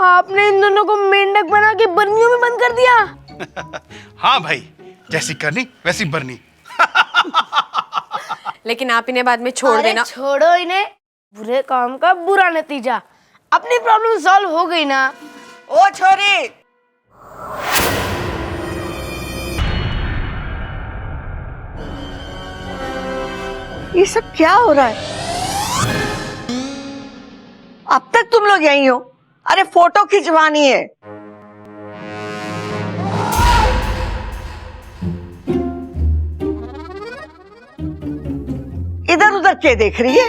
आपने इन दोनों को मेंढक बना के बर्नियों में बंद कर दिया। हाँ भाई, जैसी करनी वैसी बरनी। लेकिन आप इन्हें बाद में छोड़ देना। छोड़ो इन्हें, बुरे काम का बुरा नतीजा। अपनी प्रॉब्लम सॉल्व हो गई ना। ओ छोरी, ये सब क्या हो रहा है? अब तक तुम लोग यहीं हो? अरे फोटो खिंचवानी है। इधर उधर क्या देख रही है?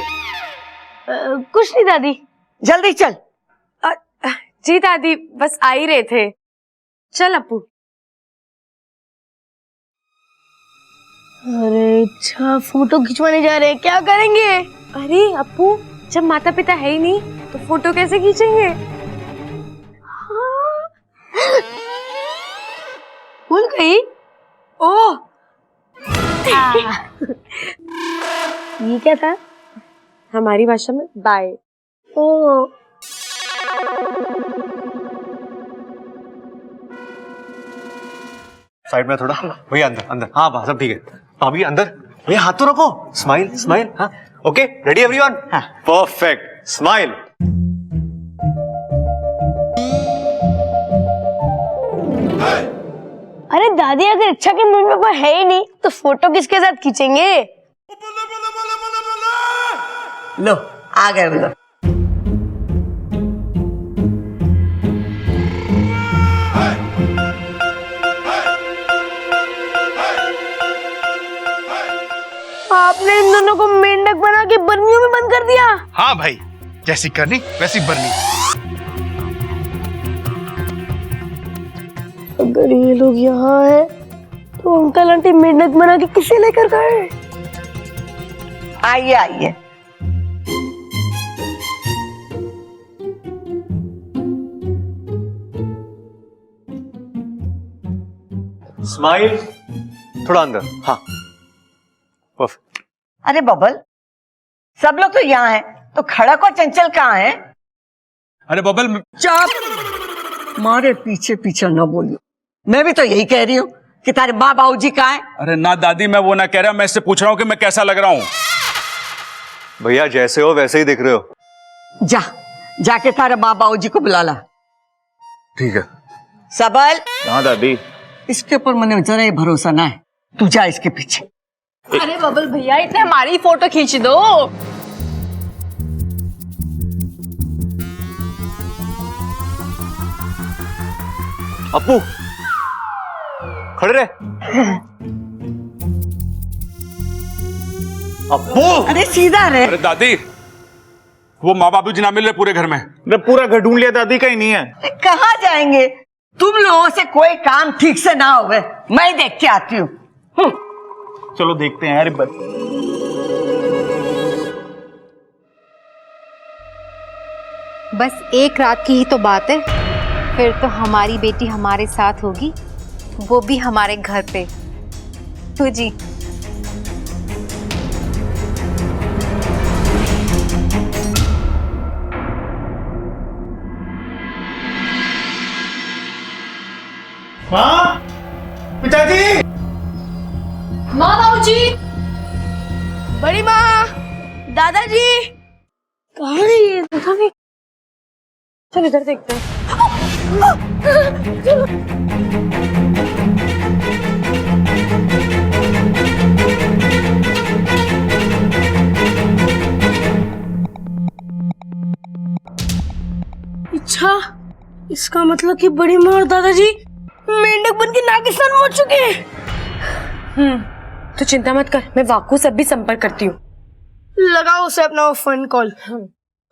कुछ नहीं दादी। जल्दी चल। जी दादी, बस आ ही रहे थे। चल अपू। अरे अच्छा, फोटो खिंचवाने जा रहे हैं, क्या करेंगे? अरे अपू, जब माता पिता है ही नहीं तो फोटो कैसे खींचेंगे? भूल गई। ओह, ये क्या था? हमारी भाषा में बाय। ओ साइड में थोड़ा भैया, अंदर अंदर। हाँ बस सब ठीक है। भाभी अंदर। भैया हाथ तो रखो। Smile smile. हाँ ओके, रेडी एवरीवन? हाँ परफेक्ट। स्माइल। अरे दादी, अगर इच्छा के मम्मी पापा है ही नहीं तो फोटो किसके साथ खींचेंगे? लो आ गए उधर। आपने इन दोनों को मेंढक बना के बर्नियों में बंद कर दिया। हाँ भाई, जैसी करनी वैसी बरनी। अगर ये लोग यहाँ है तो अंकल आंटी मेंढक बना के किसे लेकर गए? आइए आइए। स्माइल। थोड़ा अंदर। हाँ परफेक्ट। अरे बबल, सब लोग तो यहाँ हैं, तो खड़क और चंचल कहाँ है? अरे बबल, चुप, मारे पीछे पीछे न बोलियो। मैं भी तो यही कह रही हूँ कि तारे माँ बाबूजी कहाँ हैं? अरे ना दादी, मैं वो ना कह रहा, मैं इससे पूछ रहा हूँ कि मैं कैसा लग रहा हूँ। भैया जैसे हो वैसे ही दिख रहे हो। जा, जाके तारे माँ बाबूजी को बुला ला। ठीक है। सबल, हाँ दादी। इसके ऊपर मैंने जरा ही भरोसा ना है, तू जा इसके पीछे। अरे बबल भैया, इतने हमारी फोटो खींच दो। अपू खड़े रहे। अपू। अरे सीधा रहे। अरे दादी, वो माँ बाबू जी ना मिल रहे पूरे घर में। मैं पूरा घर ढूंढ लिया दादी, कहीं नहीं है। कहाँ जाएंगे? तुम लोगों से कोई काम ठीक से ना होवे, मैं देख के आती हूँ। चलो देखते हैं। अरे बस एक रात की ही तो बात है, फिर तो हमारी बेटी हमारे साथ होगी, वो भी हमारे घर पे। तो जी माँ, पिताजी, माँ बाबूजी, बड़ी माँ, दादाजी, कहाँ है ये? पता नहीं। चल इधर देखते हैं। अच्छा, इसका मतलब कि बड़ी माँ और दादाजी मेंढक बन के नागिस्तान पहुंच चुके हैं। तो चिंता मत कर, मैं वाकू से भी संपर्क करती हूँ। लगाओ उसे अपना फोन कॉल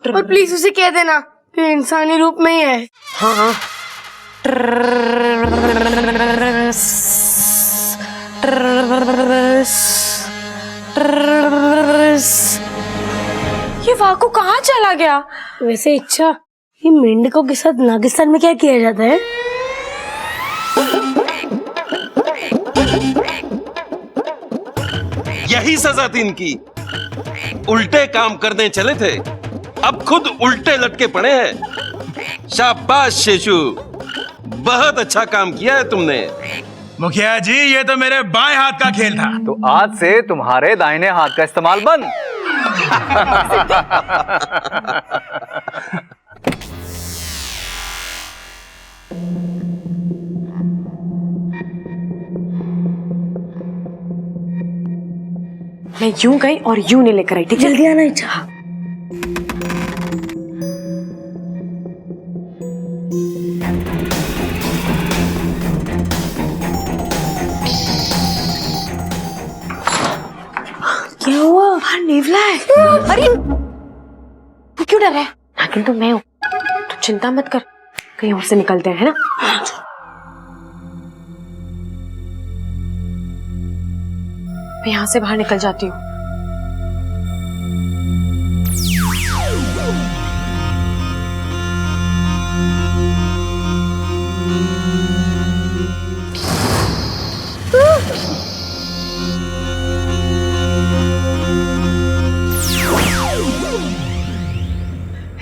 और प्लीज उसे कह देना कि इंसानी रूप में ही है। हाँ हाँ। ये वाकू कहाँ चला गया? वैसे इच्छा, ये मेंढकों के साथ नागिस्तान में क्या किया जाता है? यही सजा थी इनकी। उल्टे काम करने चले थे, अब खुद उल्टे लटके पड़े हैं। शाबाश शेषु, बहुत अच्छा काम किया है तुमने। मुखिया जी, ये तो मेरे बाएं हाथ का खेल था। तो आज से तुम्हारे दाहिने हाथ का इस्तेमाल बंद। मैं यूं गई और यूं नहीं लेकर आई, ठीक है? जल्दी आना इच्छा। क्या हुआ? बाहर नेवला है। अरे तू क्यों डर रहा है? नागिन तो मैं हूँ, तू चिंता मत कर, कहीं और से निकलते हैं, है ना? मैं यहाँ से बाहर निकल जाती हूँ।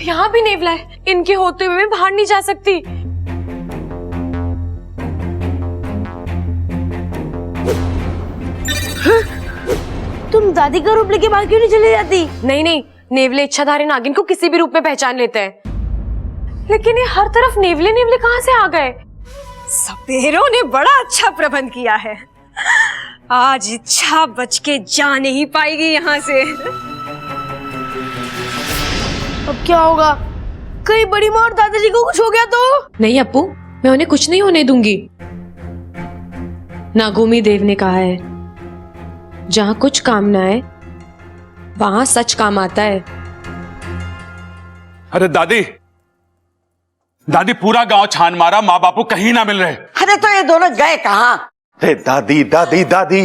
यहाँ भी नेवला है, इनके होते हुए मैं बाहर नहीं जा सकती। तुम दादी का रूप लेके बाहर क्यों नहीं चली जाती? नहीं नहीं, नेवले इच्छाधारी नागिन को किसी भी रूप में पहचान लेते हैं, लेकिन ये हर तरफ नेवले नेवले कहाँ से आ गए? सपेरों ने बड़ा अच्छा प्रबंध किया है। आज इच्छा बच के जा नहीं पाएगी यहाँ से। अब क्या होगा? कहीं बड़ी माँ और दादाजी को कुछ हो गया तो? नहीं अप्पू, मैं उन्हें कुछ नहीं होने दूंगी। नागोमी देव ने कहा है, जहां कुछ काम ना आए वहां सच काम आता है। अरे दादी, दादी पूरा गांव छान मारा, माँ बापू कहीं ना मिल रहे। अरे तो ये दोनों गए कहाँ? अरे दादी दादी दादी,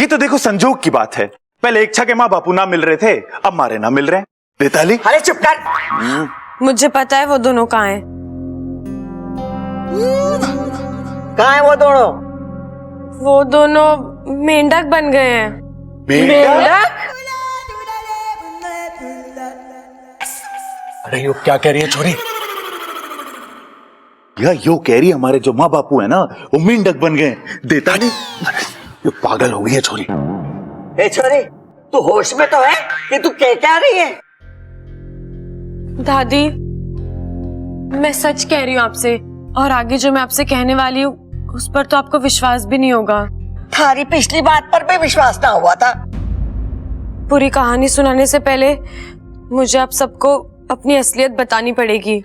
ये तो देखो संजोग की बात है। पहले इच्छा के माँ बापू ना मिल रहे थे, अब मारे ना मिल रहे। बेताली, अरे चुप कर। मुझे पता है वो दोनों कहाँ हैं। कहाँ है वो दोनों? वो दोनों मेंढक बन गए हैं। मेंढक? अरे यो क्या कह रही है छोरी? यह यो कह रही है हमारे जो माँ बापू है ना, वो मेंढक बन गए। देता नहीं, ये पागल हो गई है छोरी। ए छोरी, तू होश में तो है कि तू क्या रही है? दादी, मैं सच कह रही हूँ आपसे, और आगे जो मैं आपसे कहने वाली हूँ उस पर तो आपको विश्वास भी नहीं होगा। थारी पिछली बात पर भी विश्वास ना हुआ था। पूरी कहानी सुनाने से पहले मुझे आप सबको अपनी असलियत बतानी पड़ेगी।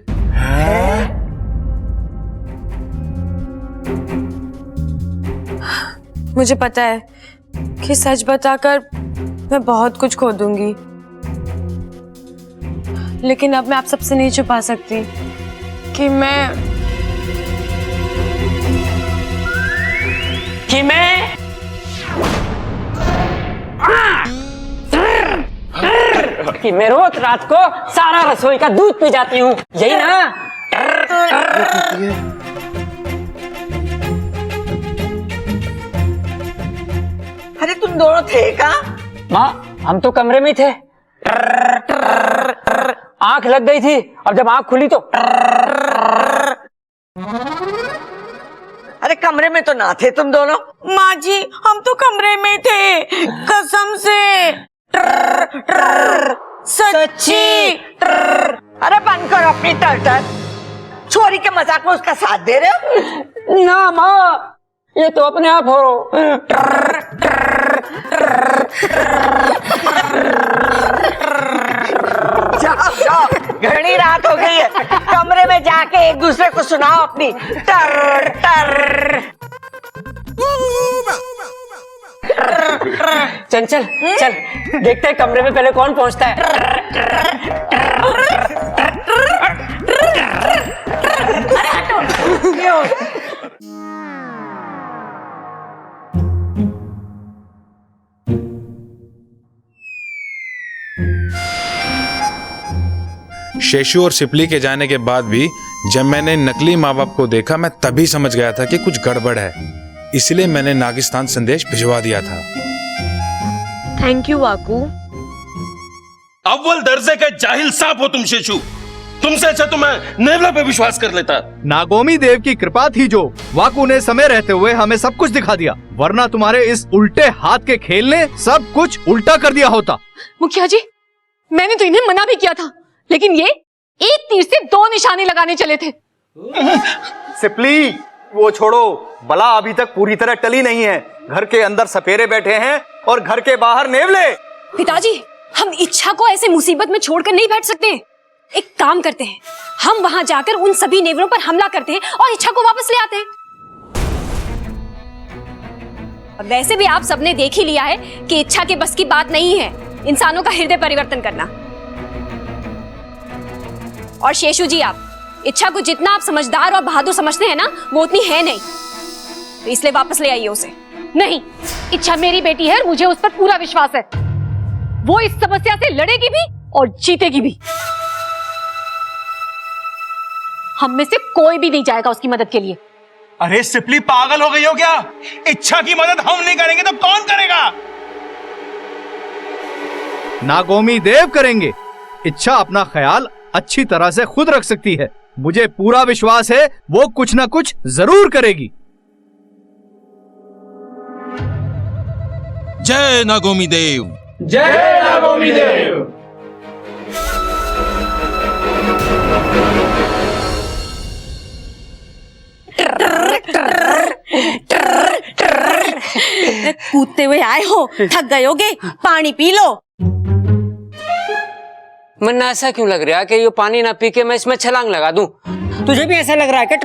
मुझे पता है कि सच बताकर मैं बहुत कुछ खो दूंगी, लेकिन अब मैं आप सबसे नहीं छुपा सकती कि मैं रोज रात को सारा रसोई का दूध पी जाती हूँ, यही ना? अरे तुम दोनों थे कहाँ? माँ, हम तो कमरे में थे। आंख लग गई थी, अब जब आंख खुली तो अरे कमरे में तो ना थे तुम दोनों। माँ जी, हम तो कमरे में थे, कसम से। सच्ची। अरे बंद करो अपनी टर्टर। छोरी के मजाक में उसका साथ दे रहे हो? ना माँ, ये तो अपने आप हो। जाओ जाओ, घनी रात हो गई है, कमरे में जाके एक दूसरे को सुनाओ अपनी टर टर। चंचल, चल देखते हैं कमरे में पहले कौन पहुंचता है। शेषु और सिपली के जाने के बाद भी जब मैंने नकली माँ बाप को देखा, मैं तभी समझ गया था कि कुछ गड़बड़ है, इसलिए मैंने नागिस्तान संदेश भिजवा दिया था। थैंक यू वाकू। अव्वल दर्जे का जाहिल सांप हो तुम शेषु। तुमसे अच्छा तो मैं नेवला पे विश्वास कर लेता। नागोमी देव की कृपा थी जो वाकू ने समय रहते हुए हमें सब कुछ दिखा दिया, वरना तुम्हारे इस उल्टे हाथ के खेल ने सब कुछ उल्टा कर दिया होता। मुखिया जी, मैंने तो इन्हें मना भी किया था, लेकिन ये एक तीर से दो निशाने लगाने चले थे। सिपली, वो छोड़ो, बला अभी तक पूरी तरह टली नहीं है। घर के अंदर सपेरे बैठे हैं और घर के बाहर नेवले। पिताजी, हम इच्छा को ऐसे मुसीबत में छोड़कर नहीं बैठ सकते। एक काम करते हैं, हम वहां जाकर उन सभी नेवलों पर हमला करते हैं और इच्छा को वापस ले आते हैं। और वैसे भी आप सबने देख ही लिया है कि इच्छा के बस की बात नहीं है इंसानों का हृदय परिवर्तन करना। और शेषु जी, आप इच्छा को जितना आप समझदार और बहादुर समझते हैं ना, वो उतनी है नहीं, तो इसलिए वापस ले आइए उसे। नहीं, इच्छा मेरी बेटी है और मुझे उस पर पूरा विश्वास है। वो इस समस्या से लड़ेगी भी और जीतेगी भी। हम में से कोई भी नहीं जाएगा उसकी मदद के लिए। अरे सिपली, पागल हो गई हो क्या? इच्छा की मदद हम नहीं करेंगे तो कौन करेगा? नागोमी देव करेंगे। इच्छा अपना ख्याल अच्छी तरह से खुद रख सकती है। मुझे पूरा विश्वास है वो कुछ ना कुछ जरूर करेगी। जय नागोमी देव। जय नागोमी देव। कूदते हुए आए हो, थक गए होगे, पानी पी लो। मन ऐसा क्यों लग रहा है कि ये पानी ना पी के मैं इसमें छलांग लगा दूं? तुझे भी ऐसा लग रहा है कि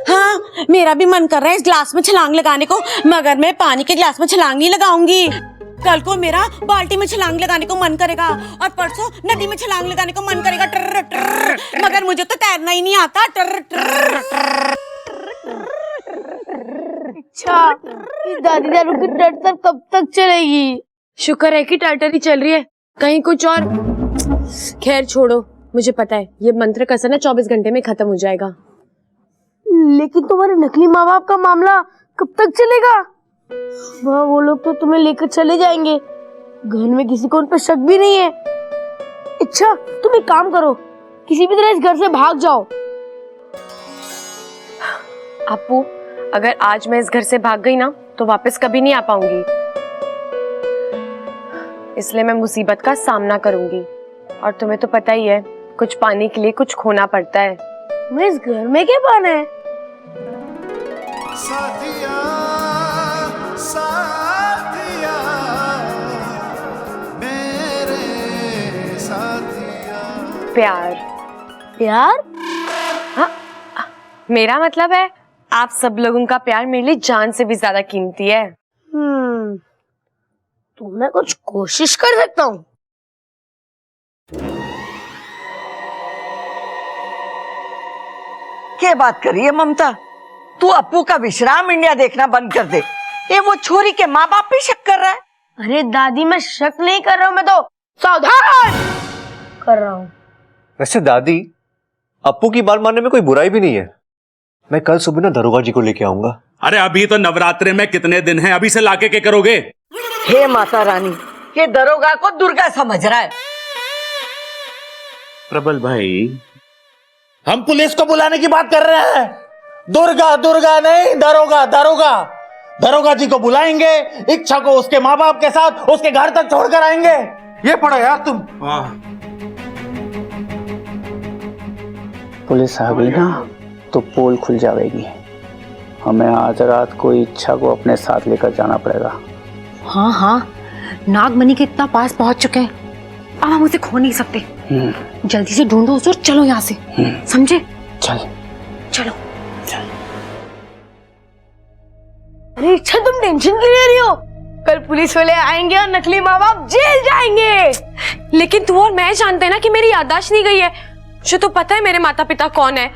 हाँ, मेरा भी मन कर रहा है इस ग्लास में छलांग लगाने को, मगर मैं पानी के ग्लास में छलांग नहीं लगाऊंगी। कल को मेरा बाल्टी में छलांग लगाने को मन करेगा और परसों नदी में छलांग लगाने को मन करेगा, मगर मुझे तो तैरना ही नहीं आता। अच्छा, दादी दारू की टर्टर कब तक चलेगी? शुक्र है कि टर्टर ही चल रही है, कहीं कुछ और। खैर छोड़ो, मुझे पता है ये मंत्र का असर ना 24 घंटे में खत्म हो जाएगा। लेकिन तुम्हारे नकली माँ बाप का मामला कब तक चलेगा? वहाँ वो लोग तो तुम्हें लेकर चले जाएंगे, घर में किसी को उन पर शक भी नहीं है। अच्छा, तुम एक काम करो, किसी भी तरह इस घर से भाग जाओ। अपू, अगर आज मैं इस घर से भाग गई ना तो वापस कभी नहीं आ पाऊंगी, इसलिए मैं मुसीबत का सामना करूंगी। और तुम्हें तो पता ही है, कुछ पाने के लिए कुछ खोना पड़ता है। मैं इस घर में क्या पाना है? साथिया, साथिया, मेरे साथिया। प्यार। प्यार? हाँ, मेरा मतलब है आप सब लोगों का प्यार मेरे लिए जान से भी ज्यादा कीमती है। तो मैं कुछ कोशिश कर सकता हूँ। क्या बात कर रही है ममता? तू अप्पू का विश्राम इंडिया देखना बंद कर दे। ये वो छोरी के माँ बाप भी शक कर रहा है। अरे दादी, मैं शक नहीं कर रहा हूँ, मैं तो सावधान कर रहा हूँ। वैसे दादी, अप्पू की बात मानने में कोई बुराई भी नहीं है। मैं कल सुबह ना दरोगा जी को लेके आऊंगा। अरे अभी तो नवरात्रे में कितने दिन हैं, अभी से लाके क्या करोगे? हे माता रानी, ये दरोगा को दुर्गा समझ रहा है। प्रबल भाई, हम पुलिस को बुलाने की बात कर रहे हैं। दुर्गा दुर्गा नहीं, दरोगा दरोगा। दरोगा जी को बुलाएंगे, इच्छा को उसके माँ बाप के साथ उसके घर तक छोड़कर आएंगे। ये पढ़ो यार तुम। पुलिस आ गई ना तो पोल खुल जाएगी। हमें आज रात को इच्छा को अपने साथ लेकर जाना पड़ेगा। हाँ हाँ, नागमणि के इतना पास पहुंच चुके हैं, अब हम उसे खो नहीं सकते। जल्दी से ढूंढो उसे और चलो यहाँ से, समझे? चल चलो। अरे इच्छा, तुम टेंशन क्यों ले रही हो? कल पुलिस वाले आएंगे और नकली माँ बाप जेल जाएंगे। लेकिन तू और मैं जानते हैं ना कि मेरी याददाश्त नहीं गई है। मुझे तो पता है मेरे माता पिता कौन है।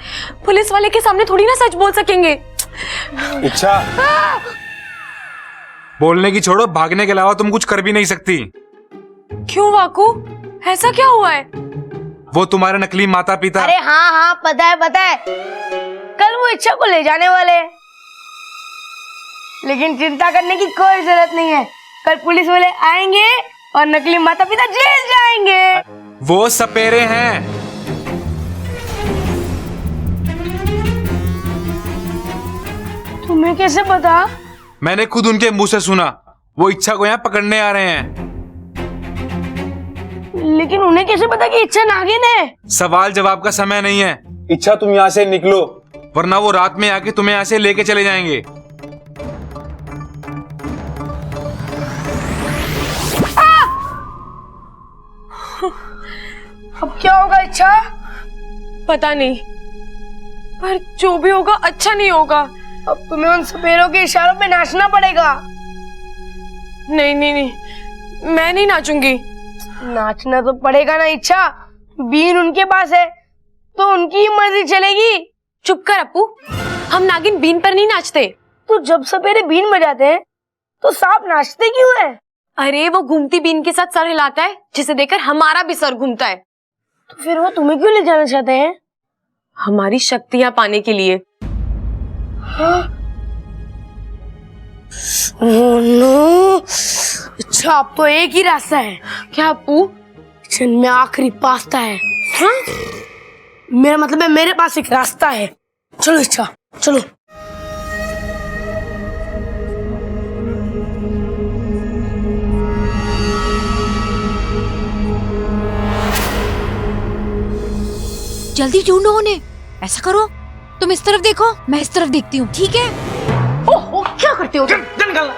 पुलिस वाले के सामने थोड़ी ना सच बोल सकेंगे। इच्छा, बोलने की छोड़ो, भागने के अलावा तुम कुछ कर भी नहीं सकती। क्यों वाकू, ऐसा क्या हुआ है? वो तुम्हारे नकली माता पिता। अरे हाँ हाँ, पता है पता है, कल वो इच्छा को ले जाने वाले हैं। लेकिन चिंता करने की कोई जरूरत नहीं है, कल पुलिस वाले आएंगे और नकली माता पिता जेल जाएंगे। वो सपेरे हैं। तुम्हें कैसे पता? मैंने खुद उनके मुंह से सुना। वो इच्छा को यहाँ पकड़ने आ रहे हैं। लेकिन उन्हें कैसे पता कि इच्छा नागिन है? सवाल जवाब का समय नहीं है। इच्छा तुम यहाँ से निकलो, वरना वो रात में आके तुम्हें यहाँ से लेके चले जाएंगे। अब क्या होगा इच्छा? पता नहीं, पर जो भी होगा अच्छा नहीं होगा। अब तुम्हें उन सपेरों के इशारों पे नाचना पड़ेगा। नहीं नहीं नहीं, मैं नहीं नाचूंगी। नाचना तो पड़ेगा ना इच्छा, बीन उनके पास है तो उनकी ही मर्जी चलेगी। चुप कर अपू, हम नागिन बीन पर नहीं नाचते। तो जब सपेरे बीन बजाते हैं तो सांप नाचते क्यों है? अरे वो घूमती बीन के साथ सर हिलाता है, जिसे देखकर हमारा भी सर घूमता है। तो फिर वो तुम्हें क्यों ले जाना चाहते हैं? हमारी शक्तियां पाने के लिए। हाँ? Oh no! अच्छा, अब तो एक ही रास्ता है। क्या अपू? किचन में आखिरी पास्ता है। हाँ? मेरा मतलब है मेरे पास एक रास्ता है। चलो इच्छा, चलो। जल्दी ढूंढो उन्हें। ऐसा करो, तुम इस तरफ देखो, मैं इस तरफ देखती हूँ, ठीक है? ओह, क्या करते हो तुम? निकल।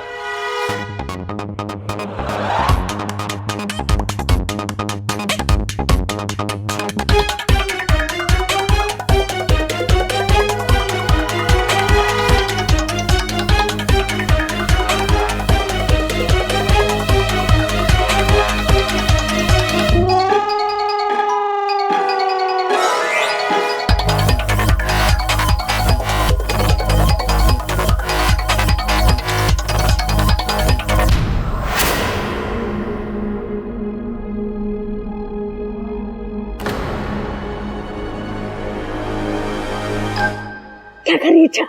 क्या कर रही है इच्छा?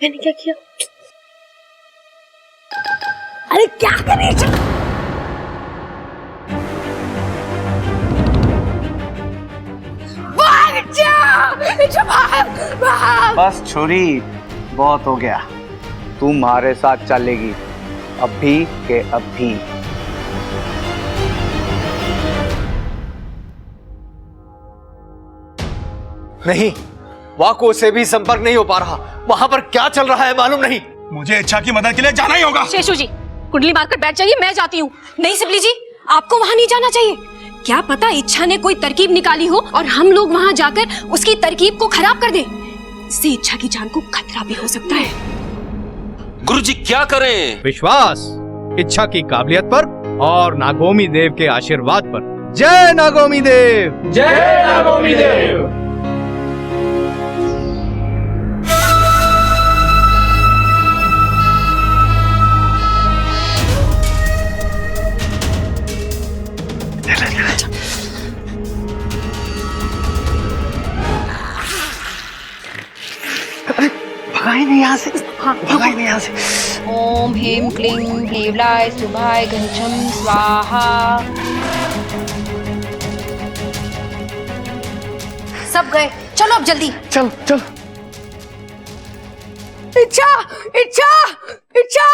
मैंने क्या किया? अरे क्या कर रही है इच्छा? भाग इच्छा! इच्छा भाग! भाग! बस छोरी, बहुत हो गया। तू हमारे साथ चलेगी, अभी के अभी। नहीं, वाको से भी संपर्क नहीं हो पा रहा। वहां पर क्या चल रहा है मालूम नहीं। मुझे इच्छा की मदद के लिए जाना ही होगा। शेषू जी, कुंडली मारकर बैठ जाइए, मैं जाती हूँ। नहीं सिपली जी, आपको वहाँ नहीं जाना चाहिए। क्या पता इच्छा ने कोई तरकीब निकाली हो और हम लोग वहाँ जाकर उसकी तरकीब को खराब कर दें। इससे इच्छा की जान को खतरा भी हो सकता है। गुरुजी क्या करें? विश्वास, इच्छा की काबिलियत पर और नागोमी देव के आशीर्वाद पर। जय नागोमी देव! जय नागोमी देव! भगाई नहीं यहाँ से। हाँ, भगाई नहीं यहाँ से। ओम ह्रीं क्लीं ह्रीवलाय शुभाय घनछम स्वाहा। सब गए, चलो अब जल्दी। चल चल। इच्छा! इच्छा! इच्छा!